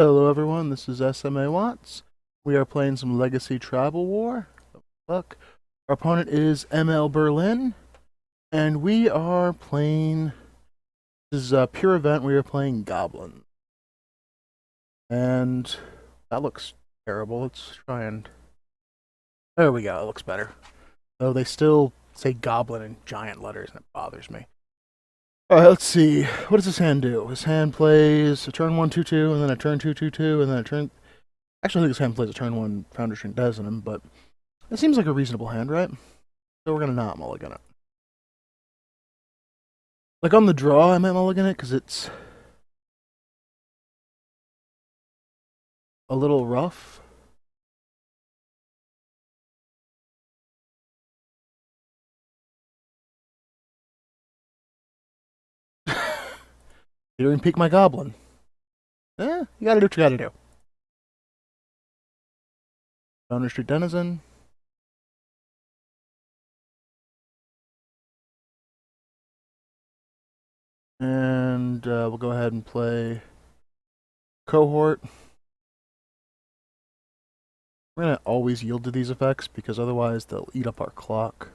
Hello everyone, this is SMA Watts. We are playing some Legacy Tribal War. Look, our opponent is ML Berlin, and we are playing. This is a pure event. We are playing Goblins, and that looks terrible. Let's try and. There we go. It looks better. Though they still say Goblin in giant letters, and it bothers me. All right, let's see. What does this hand do? His hand plays a turn 1/2/2, and then a turn 2/2/2, and then a turn. Actually, I think this hand plays a turn 1 Founder String Desert, but it seems like a reasonable hand, right? So we're gonna not mulligan it. Like on the draw, I might mulligan it because it's a little rough. You didn't peek my goblin. You gotta do what you gotta do. Founder Street Denizen. And we'll go ahead and play Cohort. We're gonna always yield to these effects because otherwise they'll eat up our clock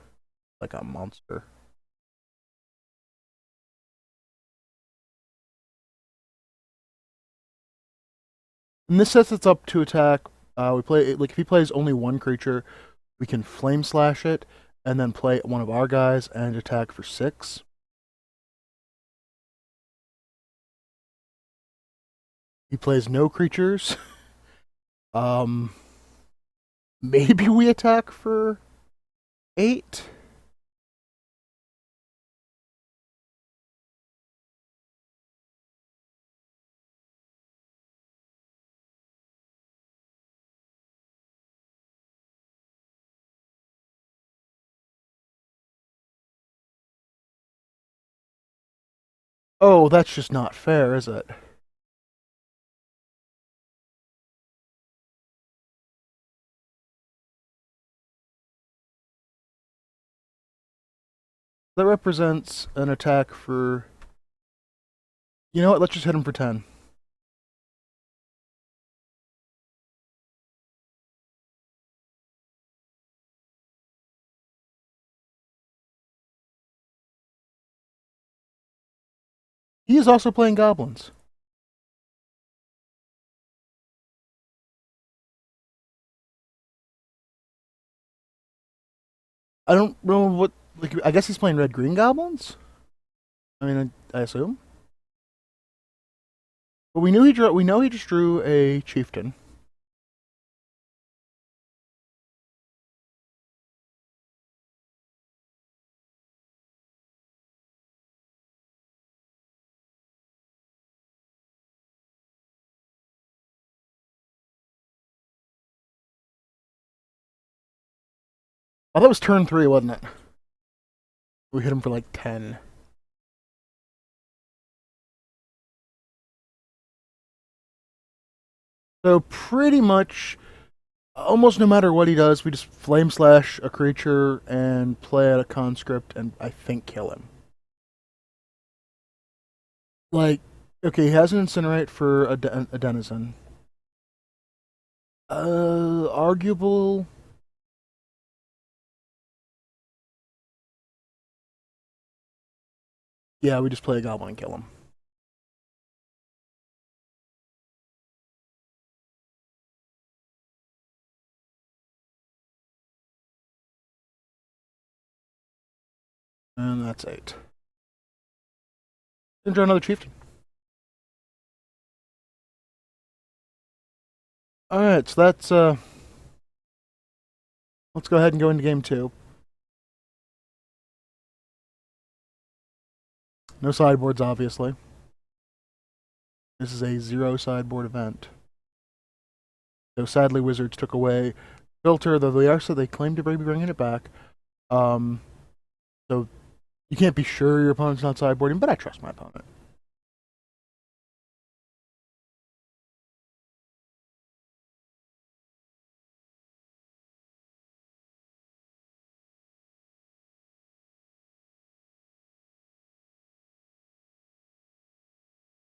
like a monster. And this sets us up to attack. We play like if he plays only one creature, we can flame slash it and then play one of our guys and attack for 6. He plays no creatures. um, maybe we attack for 8. Oh, that's just not fair, is it? That represents an attack for. You know what? Let's just hit him for 10. He is also playing goblins. I don't know what. Like, I guess he's playing red green goblins. I mean, I assume. But we knew he drew. We know he just drew a chieftain. Oh, that was turn 3, wasn't it? We hit him for like 10. So pretty much, almost no matter what he does, we just flame slash a creature and play out a conscript and I think kill him. Like, okay, he has an incinerate for a denizen. Arguable. Yeah, we just play a goblin and kill him. And that's 8. Then draw another chieftain. Alright, so that's let's go ahead and go into game 2. No sideboards, obviously. This is a 0 sideboard event. So sadly, Wizards took away filter, though they claim to be bringing it back. So you can't be sure your opponent's not sideboarding, but I trust my opponent.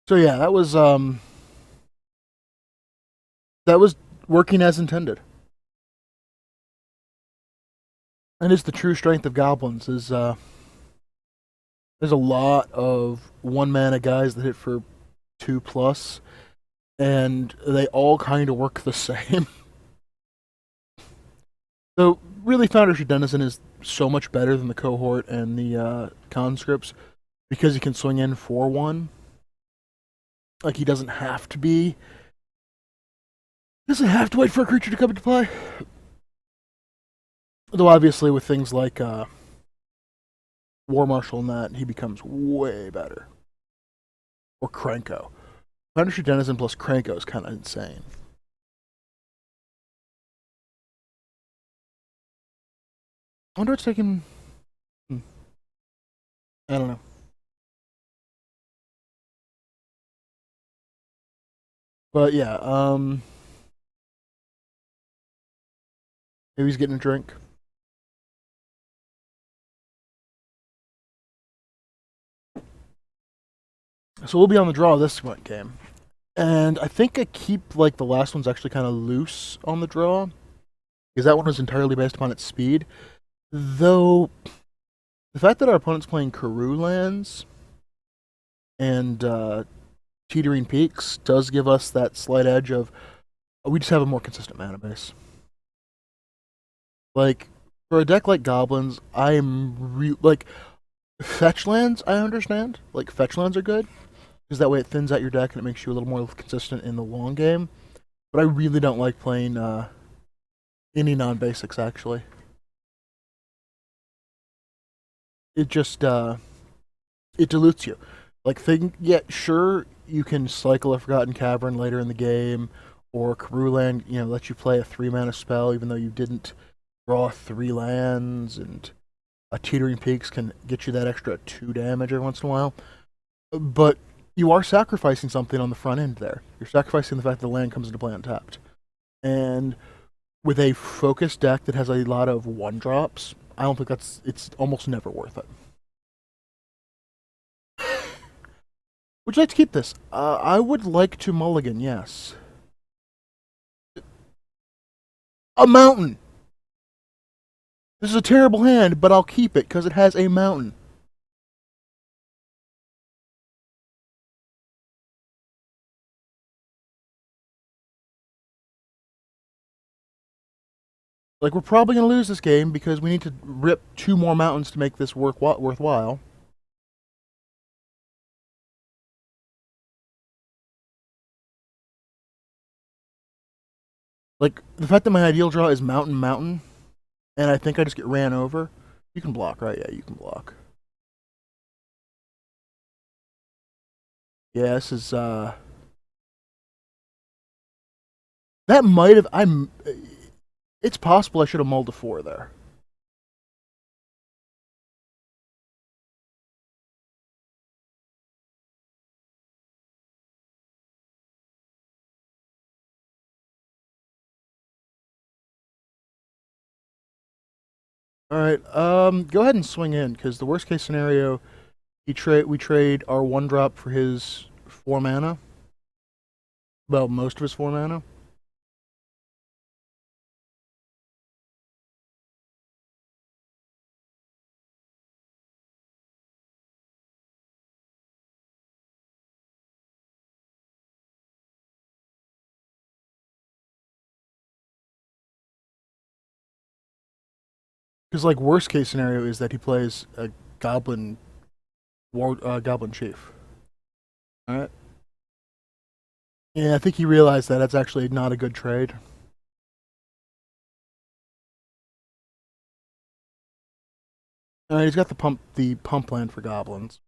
So yeah, that was That was working as intended. And it's the true strength of goblins is there's a lot of one mana guys that hit for 2+, and they all kind of work the same. So really, Founder's Denizen is so much better than the cohort and the conscripts because he can swing in for one. Like he doesn't have to be. Doesn't have to wait for a creature to come into play. Though obviously with things like War Marshal and that, he becomes way better. Or Krenko. Founder's Denizen plus Krenko is kind of insane. I wonder what's taking. I don't know. But yeah, maybe he's getting a drink. So we'll be on the draw this game. And I think I keep like the last one's actually kind of loose on the draw. Because that one was entirely based upon its speed. Though the fact that our opponent's playing Karoo lands and Teetering Peaks does give us that slight edge of we just have a more consistent mana base. Like for a deck like Goblins, like fetch lands. I understand. Like fetch lands are good because that way it thins out your deck and it makes you a little more consistent in the long game. But I really don't like playing any non-basics actually. It just it dilutes you. Like sure you can cycle a Forgotten Cavern later in the game, or Karuland, let you play a 3 mana spell even though you didn't draw 3 lands, and a Teetering Peaks can get you that extra 2 damage every once in a while. But you are sacrificing something on the front end there. You're sacrificing the fact that the land comes into play untapped. And with a focused deck that has a lot of 1-drops, I don't think it's almost never worth it. Would you like to keep this? I would like to mulligan, yes. A mountain! This is a terrible hand, but I'll keep it because it has a mountain. Like, we're probably going to lose this game because we need to rip 2 more mountains to make this worthwhile. Like, the fact that my ideal draw is mountain, and I think I just get ran over. You can block, right? Yeah, you can block. Yeah, this is, that might have, it's possible I should have mulled a 4 there. Alright, go ahead and swing in, because the worst case scenario, we trade our 1-drop for his 4 mana. Well, most of his 4 mana. Because, like, worst case scenario is that he plays a Goblin Goblin Chief. Alright? Yeah, I think he realized that that's actually not a good trade. Alright, he's got the pump land for goblins.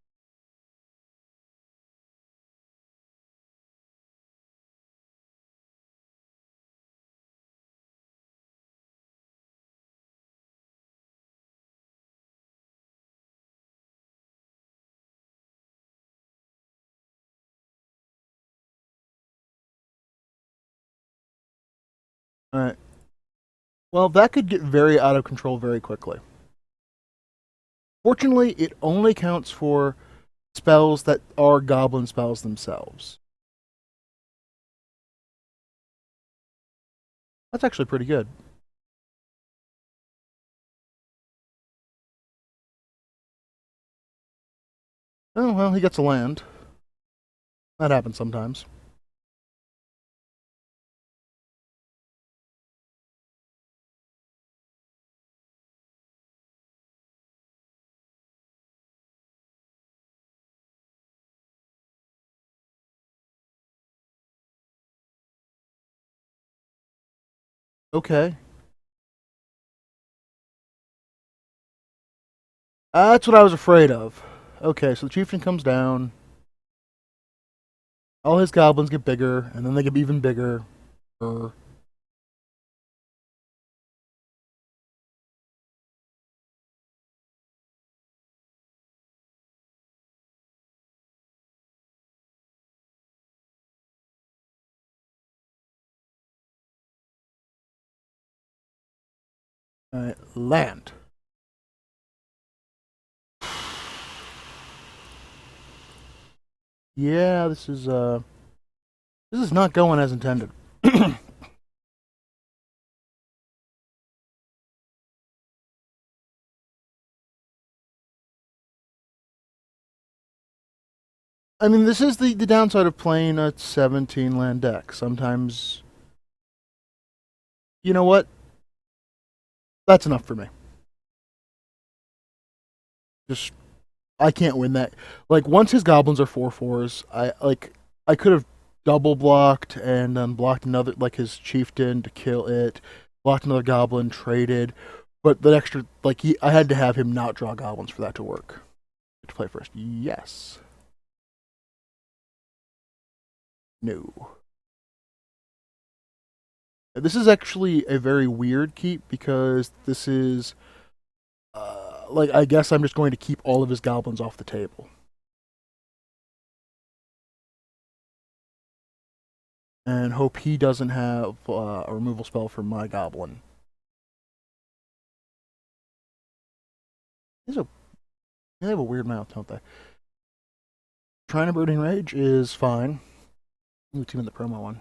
Alright. Well, that could get very out of control very quickly. Fortunately, it only counts for spells that are goblin spells themselves. That's actually pretty good. Oh, well, he gets a land. That happens sometimes. Okay. That's what I was afraid of. Okay, so the chieftain comes down. All his goblins get bigger, and then they get even bigger. Alright, land. Yeah, this is not going as intended. I mean, this is the downside of playing a 17 land deck. Sometimes, you know what? That's enough for me. Just I can't win that. Like once his goblins are 4/4s, I could have double blocked and then blocked another like his chieftain to kill it, blocked another goblin, traded, but the extra I had to have him not draw goblins for that to work. To play first, yes, no. This is actually a very weird keep because this is like I guess I'm just going to keep all of his goblins off the table and hope he doesn't have a removal spell for my goblin. He's a They have a weird mouth, don't they? Trying to Brooding Rage is fine. Ooh, team in the promo one.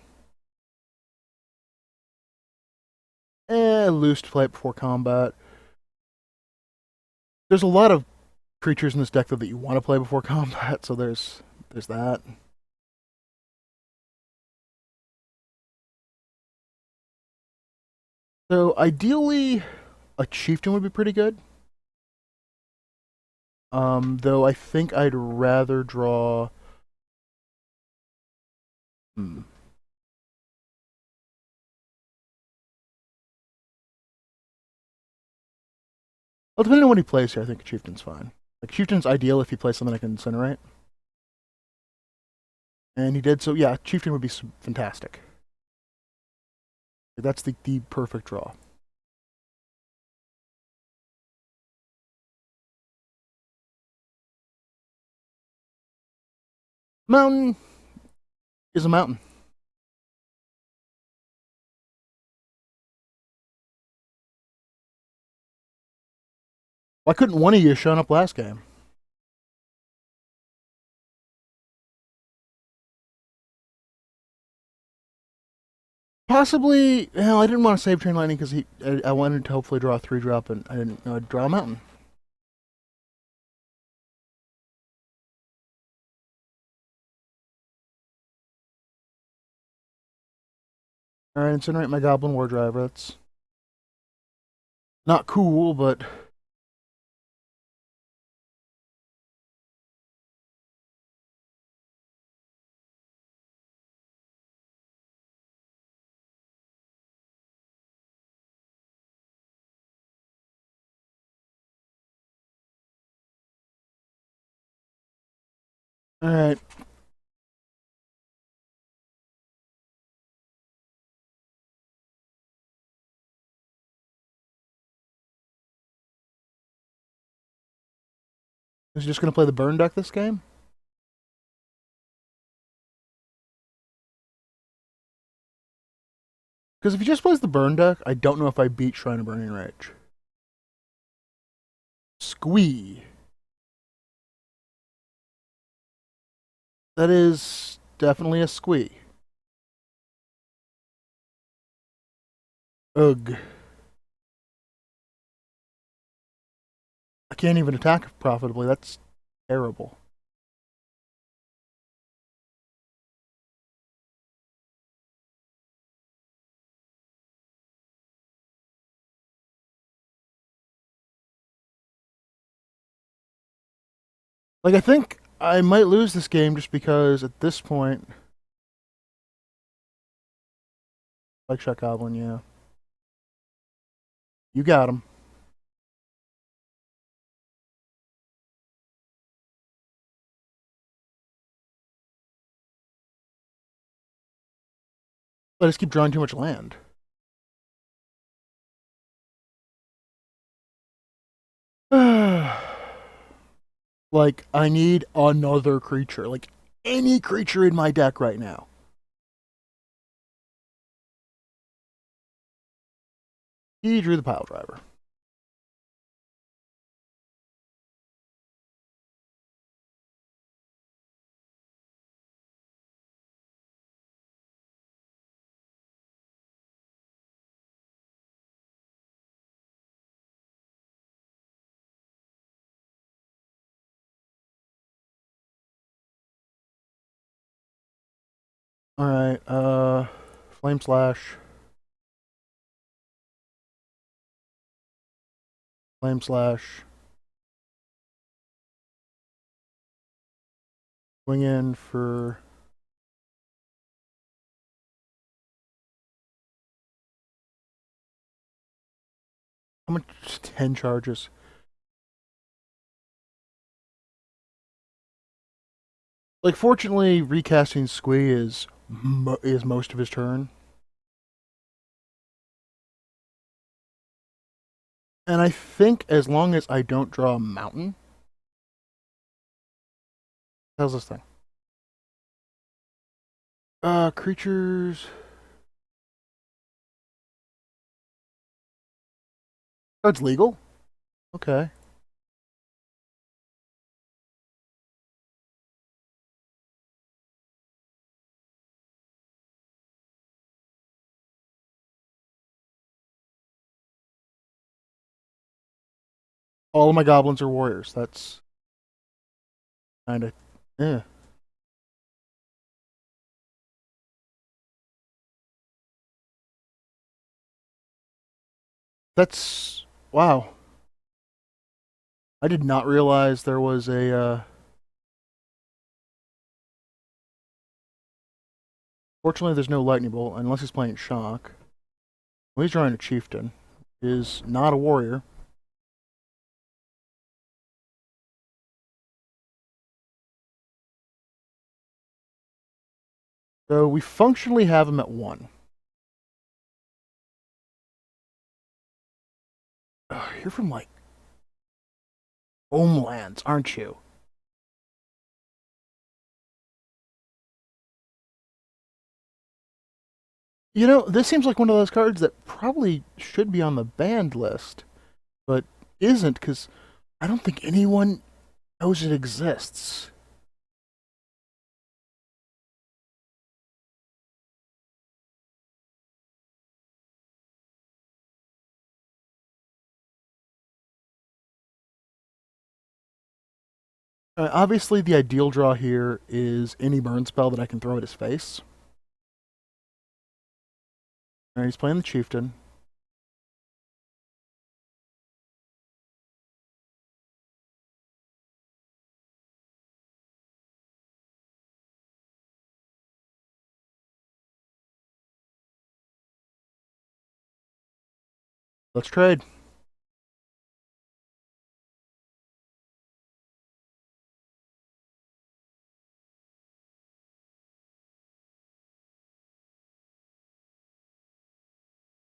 Loose to play it before combat. There's a lot of creatures in this deck that you want to play before combat, so there's that. So ideally, a chieftain would be pretty good. Though I think I'd rather draw. Hmm. Well, depending on what he plays here, I think a chieftain's fine. Like chieftain's ideal if he plays something I can incinerate, and he did. So yeah, chieftain would be fantastic. That's the perfect draw. Mountain is a mountain. Why couldn't one of you have shown up last game? Possibly. Hell, I didn't want to save Train Lightning because I wanted to hopefully draw a 3-drop, and I didn't know I'd draw a mountain. All right, incinerate my Goblin War Driver. That's not cool, but all right. Is he just gonna play the burn deck this game? Because if he just plays the burn deck, I don't know if I beat Shrine of Burning Rage. Squee. That is definitely a squee. Ugh. I can't even attack profitably. That's terrible. Like, I think I might lose this game just because at this point, like Shot Goblin, yeah. You got him. I just keep drawing too much land. Like, I need another creature. Like, any creature in my deck right now. He drew the pile driver. Alright, Flame Slash. Flame Slash. Swing in for. How much? 10 charges. Like, fortunately, recasting Squee is most of his turn. And I think as long as I don't draw a mountain. How's this thing? Creatures. Oh, it's legal? Okay. All of my goblins are warriors. That's kind of. Yeah. That's. Wow. I did not realize there was a. Fortunately, there's no lightning bolt unless he's playing shock. Well, he's drawing a chieftain. Is not a warrior. So we functionally have him at 1. You're from, like, homelands, aren't you? You know, this seems like one of those cards that probably should be on the banned list, but isn't because I don't think anyone knows it exists. Obviously, the ideal draw here is any burn spell that I can throw at his face. All right, he's playing the chieftain. Let's trade.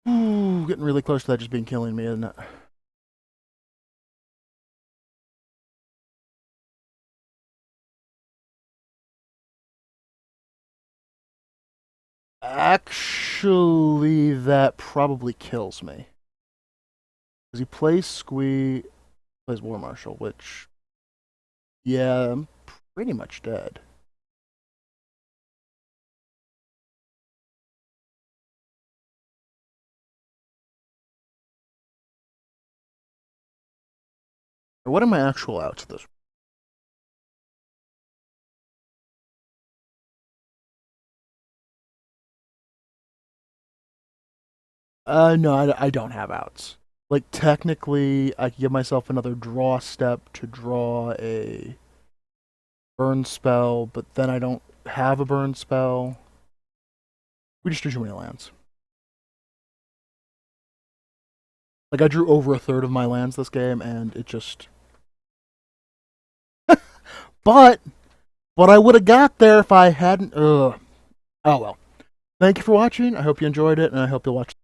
Ooh, getting really close to that just being killing me, isn't it? Actually, that probably kills me. Because he plays Squee, plays War Marshal, which, yeah, I'm pretty much dead. What are my actual outs of this? No, I don't have outs. Like, technically, I could give myself another draw step to draw a burn spell, but then I don't have a burn spell. We just drew too many lands. Like, I drew over a third of my lands this game, and it just... But I would have got there if I hadn't... Ugh. Oh well. Thank you for watching. I hope you enjoyed it, and I hope you'll watch